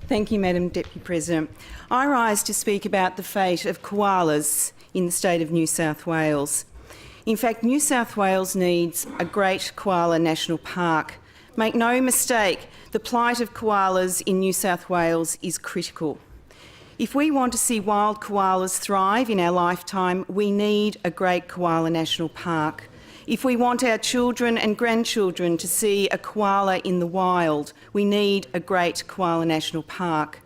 Thank you, Madam Deputy President. I rise to speak about the fate of koalas in the state of New South Wales. In fact, New South Wales needs a Great Koala National Park. Make no mistake, the plight of koalas in New South Wales is critical. If we want to see wild koalas thrive in our lifetime, we need a Great Koala National Park. If we want our children and grandchildren to see a koala in the wild, we need a Great Koala National Park.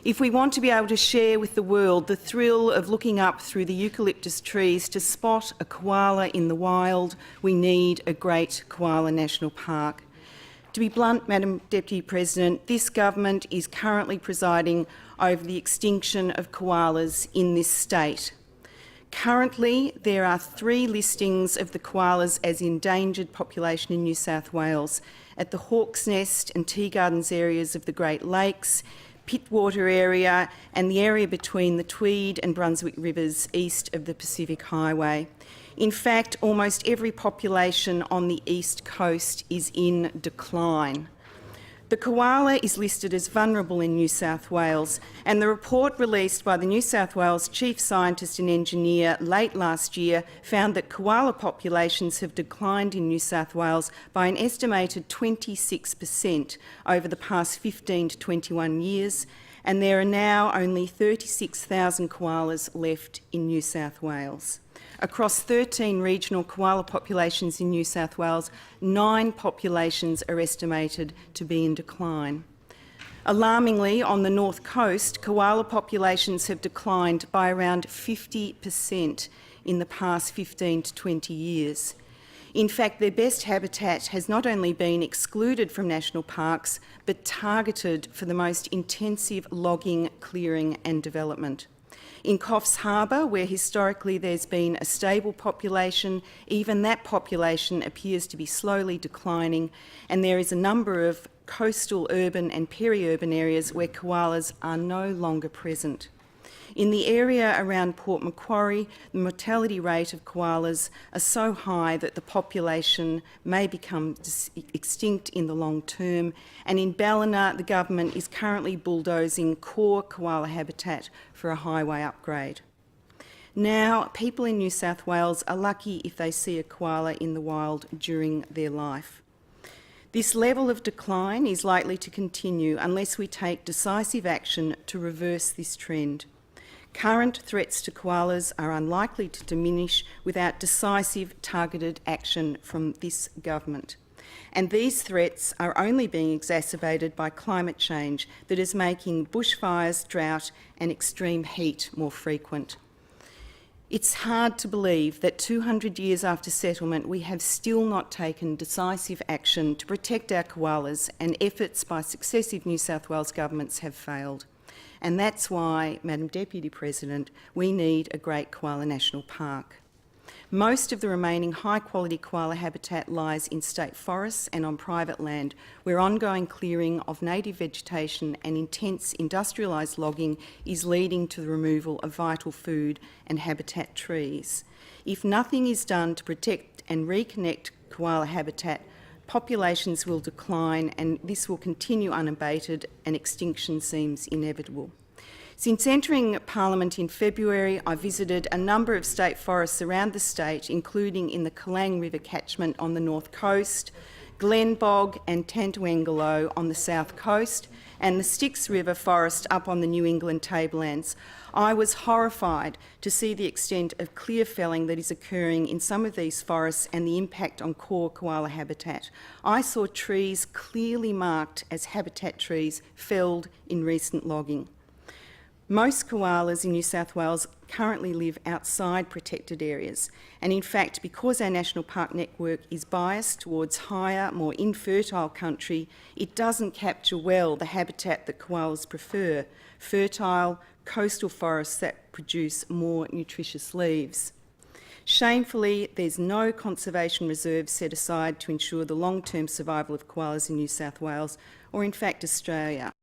If we want to be able to share with the world the thrill of looking up through the eucalyptus trees to spot a koala in the wild, we need a Great Koala National Park. To be blunt, Madam Deputy President, this government is currently presiding over the extinction of koalas in this state. Currently, there are 3 listings of the koalas as endangered population in New South Wales at the Hawk's Nest and Tea Gardens areas of the Great Lakes, Pittwater area and the area between the Tweed and Brunswick rivers east of the Pacific Highway. In fact, almost every population on the east coast is in decline. The koala is listed as vulnerable in New South Wales, and the report released by the New South Wales Chief Scientist and Engineer late last year found that koala populations have declined in New South Wales by an estimated 26% over the past 15 to 21 years, and there are now only 36,000 koalas left in New South Wales. Across 13 regional koala populations in New South Wales, 9 populations are estimated to be in decline. Alarmingly, on the north coast, koala populations have declined by around 50% in the past 15 to 20 years. In fact, their best habitat has not only been excluded from national parks, but targeted for the most intensive logging, clearing and development. In Coffs Harbour, where historically there's been a stable population, even that population appears to be slowly declining, and there is a number of coastal, urban and peri-urban areas where koalas are no longer present. In the area around Port Macquarie, the mortality rate of koalas are so high that the population may become extinct in the long term, and in Ballina, the government is currently bulldozing core koala habitat for a highway upgrade. Now, people in New South Wales are lucky if they see a koala in the wild during their life. This level of decline is likely to continue unless we take decisive action to reverse this trend. Current threats to koalas are unlikely to diminish without decisive, targeted action from this government. And these threats are only being exacerbated by climate change that is making bushfires, drought and extreme heat more frequent. It's hard to believe that 200 years after settlement, we have still not taken decisive action to protect our koalas, and efforts by successive New South Wales governments have failed. And that's why, Madam Deputy President, we need a Great Koala National Park. Most of the remaining high-quality koala habitat lies in state forests and on private land, where ongoing clearing of native vegetation and intense industrialised logging is leading to the removal of vital food and habitat trees. If nothing is done to protect and reconnect koala habitat, populations will decline and this will continue unabated and extinction seems inevitable. Since entering Parliament in February, I visited a number of state forests around the state, including in the Kalang River catchment on the north coast, Glen Bog and Tantuangalo on the south coast, and the Styx River forest up on the New England tablelands. I was horrified to see the extent of clear felling that is occurring in some of these forests and the impact on core koala habitat. I saw trees clearly marked as habitat trees felled in recent logging. Most koalas in New South Wales currently live outside protected areas, and in fact, because our national park network is biased towards higher, more infertile country, it doesn't capture well the habitat that koalas prefer: fertile, coastal forests that produce more nutritious leaves. Shamefully, there's no conservation reserve set aside to ensure the long-term survival of koalas in New South Wales, or in fact Australia.